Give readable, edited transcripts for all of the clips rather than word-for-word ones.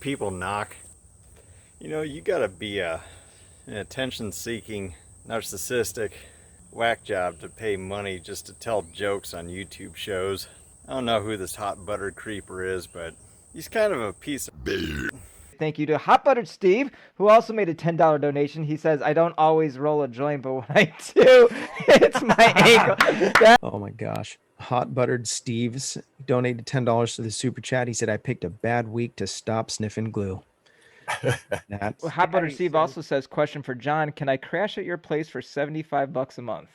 people knock, you know, you gotta be an attention-seeking, narcissistic whack job to pay money just to tell jokes on YouTube shows. I don't know who this hot buttered creeper is, but he's kind of a piece of beer. Thank you to Hot Buttered Steve, who also made a $10 donation. He says, I don't always roll a joint, but when I do, it's my ankle. Oh my gosh. Hot Buttered Steve's donated $10 to the super chat. He said, I picked a bad week to stop sniffing glue. Hot Buttered Steve also says, question for John, can I crash at your place for $75 a month?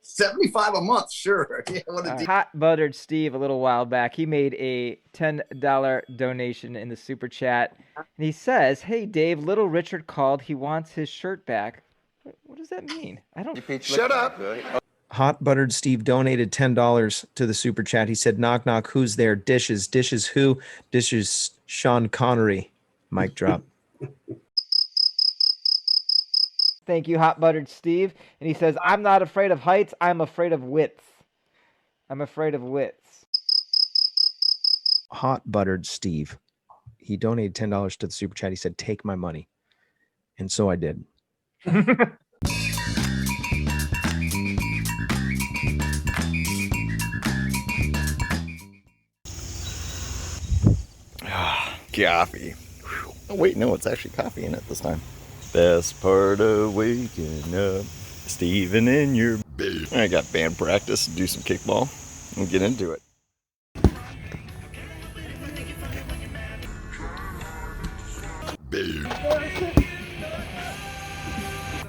75 a month, sure. Yeah, Hot Buttered Steve, a little while back, he made a $10 donation in the super chat. And he says, hey, Dave, little Richard called. He wants his shirt back. What does that mean? I don't... Shut up. Hot Buttered Steve donated $10 to the super chat. He said, knock, knock, who's there? Dishes. Dishes who? Dishes Sean Connery. Mic drop. Thank you, Hot Buttered Steve. And he says, I'm not afraid of heights. I'm afraid of width. I'm afraid of widths. Hot Buttered Steve. He donated $10 to the super chat. He said, take my money. And so I did. Coffee. Oh, wait, no, it's actually coffee in it this time. Best part of waking up, Steven in your bed. I got band practice to do some kickball and get into it.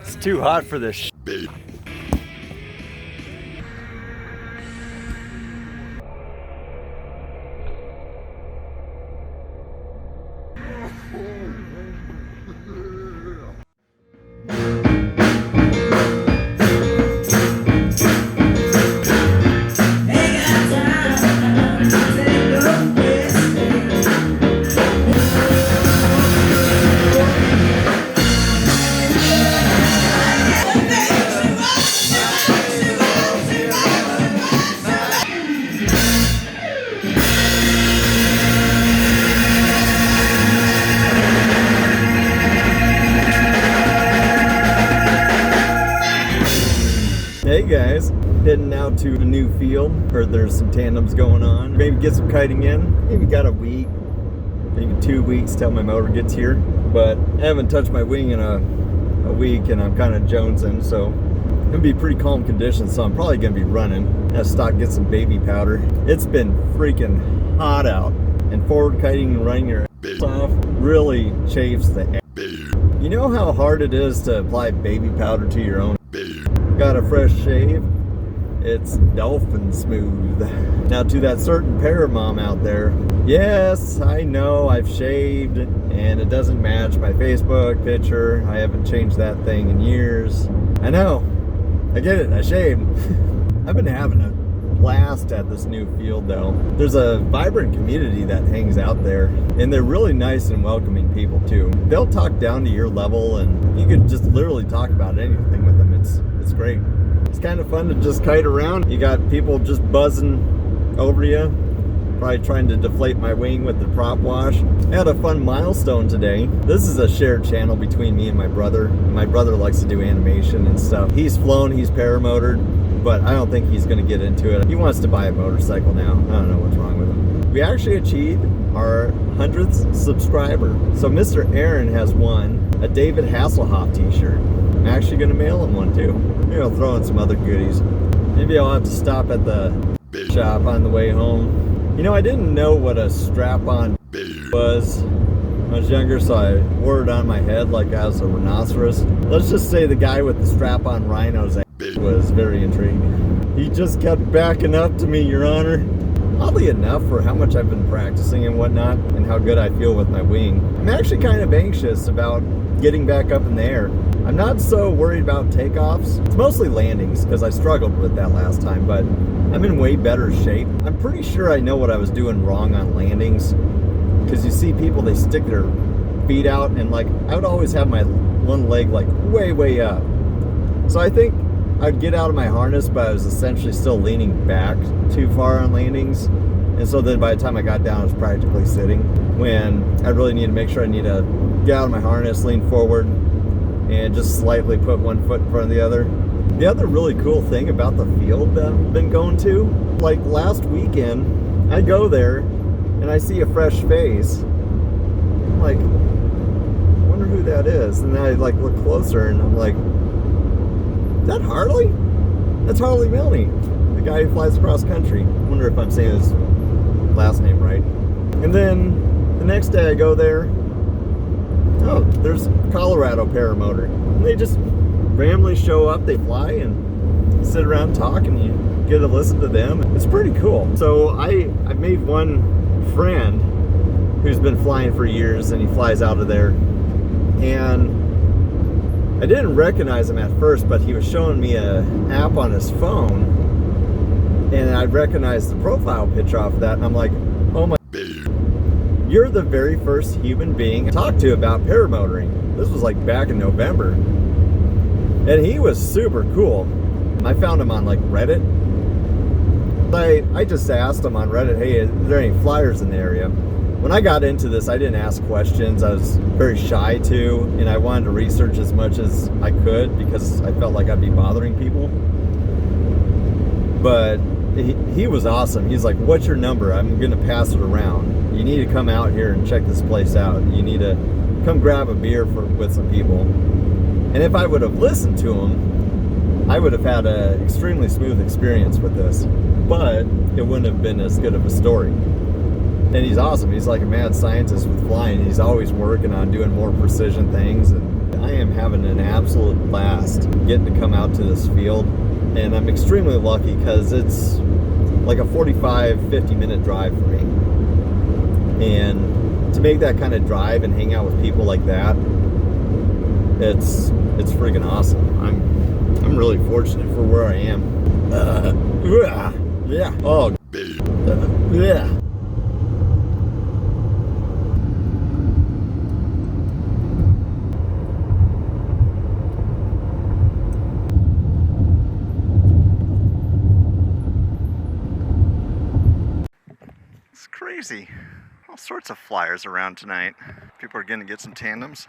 It's too hot for this shit. Hey guys, heading out to a new field. Heard there's some tandems going on. Maybe get some kiting in. Maybe got a week, maybe 2 weeks till my motor gets here. But I haven't touched my wing in a week and I'm kind of jonesing, so it's gonna be pretty calm conditions, so I'm probably gonna be running. Have to stop, get some baby powder. It's been freaking hot out, and forward kiting and running your ass off really chafes the air. You know how hard it is to apply baby powder to your own? Got a fresh shave, it's dolphin smooth. Now to that certain paramom out there, yes, I know I've shaved and it doesn't match my Facebook picture. I haven't changed that thing in years. I know, I get it, I shaved. I've been having a blast at this new field though. There's a vibrant community that hangs out there, and they're really nice and welcoming people too. They'll talk down to your level and you could just literally talk about anything with them. It's great. It's kind of fun to just kite around. You got people just buzzing over you, probably trying to deflate my wing with the prop wash. I had a fun milestone today. This is a shared channel between me and my brother. My brother likes to do animation and stuff. He's flown, he's paramotored, but I don't think he's going to get into it. He wants to buy a motorcycle now. I don't know what's wrong with him. We actually achieved our 100th subscriber. So Mr. Aaron has won a David Hasselhoff t-shirt. I'm actually going to mail him one too. Maybe I'll throw in some other goodies. Maybe I'll have to stop at the shop on the way home. You know, I didn't know what a strap-on was when I was younger, so I wore it on my head like I was a rhinoceros. Let's just say the guy with the strap-on rhinos was very intriguing. He just kept backing up to me, Your Honor. Oddly enough, for how much I've been practicing and whatnot, and how good I feel with my wing, I'm actually kind of anxious about getting back up in the air. I'm not so worried about takeoffs. It's mostly landings, because I struggled with that last time, but I'm in way better shape. I'm pretty sure I know what I was doing wrong on landings, because you see people, they stick their feet out, and like, I would always have my one leg like way up. So I think I'd get out of my harness, but I was essentially still leaning back too far on landings. And so then by the time I got down, I was practically sitting. when I really need to make sure I need to get out of my harness, lean forward, and just slightly put one foot in front of the other. The other really cool thing about the field that I've been going to, like last weekend, I go there and I see a fresh face. I'm like, I wonder who that is. And then I like look closer and I'm like, is that Harley? That's Harley Milne, the guy who flies across country. I wonder if I'm saying his last name right. And then the next day I go there, oh, there's Colorado Paramotor. And they just randomly show up, they fly and sit around and talk, and you get to listen to them. It's pretty cool. So I made one friend who's been flying for years, and he flies out of there. And I didn't recognize him at first, but he was showing me an app on his phone, and I recognized the profile picture off of that, and I'm like, oh my, you're the very first human being I talked to about paramotoring. This was like back in November. And he was super cool. I found him on like Reddit. I just asked him on Reddit, hey, is there any flyers in the area? When I got into this, I didn't ask questions. I was very shy too, and I wanted to research as much as I could because I felt like I'd be bothering people. But he was awesome. He's like, what's your number? I'm gonna pass it around. You need to come out here and check this place out. You need to come grab a beer with some people. And if I would have listened to him, I would have had an extremely smooth experience with this, but it wouldn't have been as good of a story. And he's awesome. He's like a mad scientist with flying. He's always working on doing more precision things, and I am having an absolute blast getting to come out to this field. And I'm extremely lucky because it's like a 45-50 minute drive for me. And to make that kind of drive and hang out with people like that, it's freaking awesome. I'm really fortunate for where I am. Yeah. Oh. Yeah. It's crazy. All sorts of flyers around tonight. People are gonna get some tandems.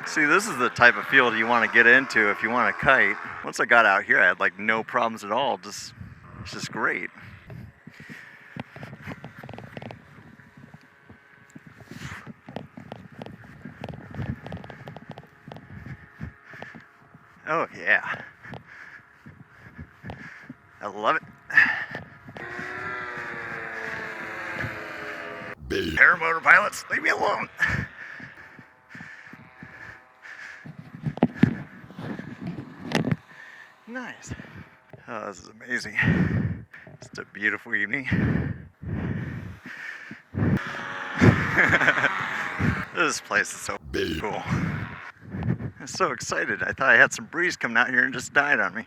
See, this is the type of field you want to get into if you want to kite. Once I got out here, I had like no problems at all. It's just great. Oh yeah. I love it. Paramotor pilots, leave me alone. Nice. Oh, this is amazing. It's a beautiful evening. This place is so cool. I'm so excited. I thought I had some breeze coming out here and just died on me.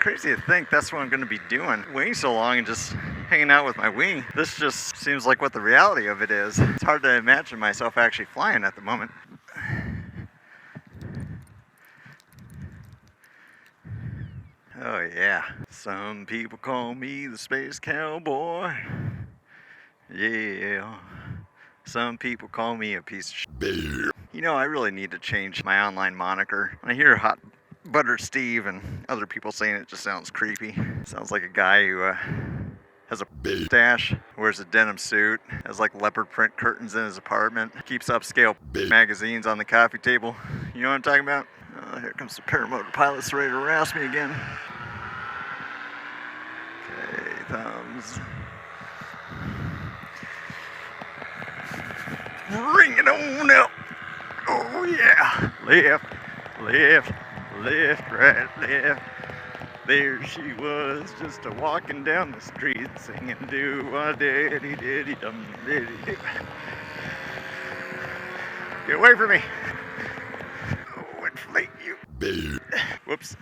Crazy to think that's what I'm going to be doing. Waiting so long and just hanging out with my wing. This just seems like what the reality of it is. It's hard to imagine myself actually flying at the moment. Oh yeah. Some people call me the space cowboy. Yeah. Some people call me a piece of shit. You know, I really need to change my online moniker. When I hear Hot Butter Steve and other people saying it, just sounds creepy. Sounds like a guy who has a stash, wears a denim suit, has like leopard print curtains in his apartment, keeps upscale magazines on the coffee table. You know what I'm talking about? Here comes the paramotor pilots ready to harass me again. Okay, thumbs. Bring it on up. Oh yeah. Left, left, left, right, left. There she was, just a walking down the street, singing do-a-daddy, daddy-dum, daddy-doo. Get away from me. Oh, inflate you. Whoops.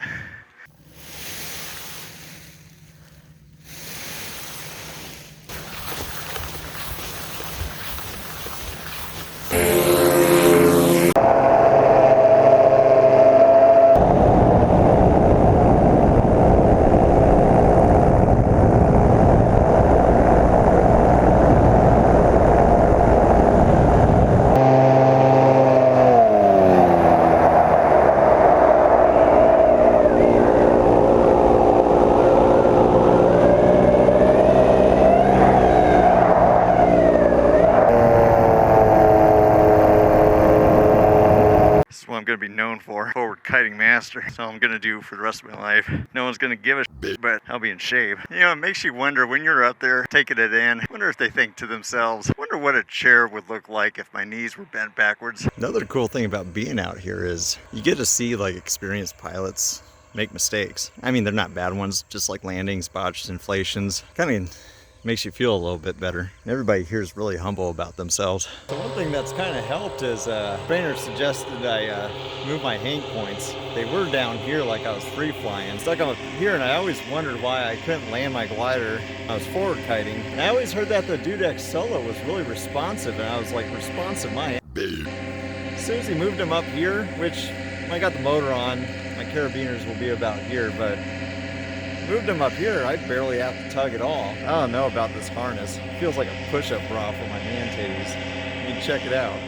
be known for, forward kiting master. That's all I'm gonna do for the rest of my life. No one's gonna give a shit, but I'll be in shape. You know, it makes you wonder when you're up there taking it in. Wonder if they think to themselves, wonder what a chair would look like if my knees were bent backwards. Another cool thing about being out here is you get to see like experienced pilots make mistakes. I mean, they're not bad ones, just like landings, botches, inflations. Kind of makes you feel a little bit better. Everybody here is really humble about themselves. So one thing that's kind of helped is trainer suggested I move my hang points. They were down here like I was free flying. Stuck up here, and I always wondered why I couldn't land my glider. I was forward kiting. And I always heard that the Dudek Solo was really responsive, and I was like, responsive my As soon as he moved him up here, which when I got the motor on, my carabiners will be about here, but moved him up here, I barely have to tug at all. I don't know about this harness. It feels like a push-up bra for my man titties. You can check it out.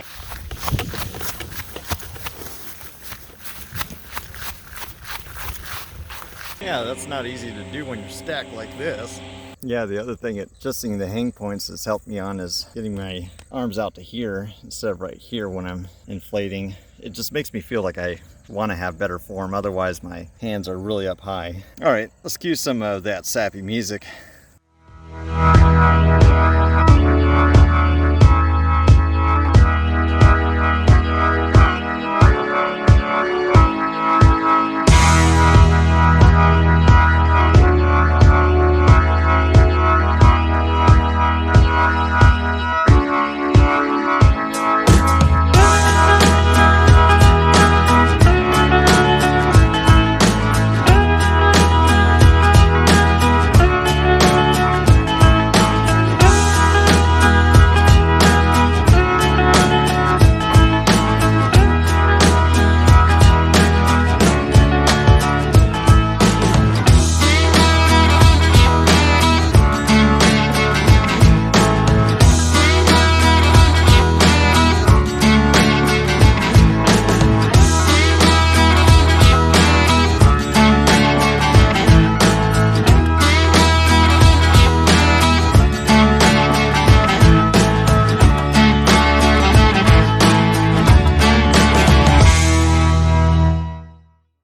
Yeah, that's not easy to do when you're stacked like this. Yeah, the other thing adjusting the hang points has helped me on is getting my arms out to here instead of right here when I'm inflating. It just makes me feel like I want to have better form, otherwise my hands are really up high. All right, let's cue some of that sappy music.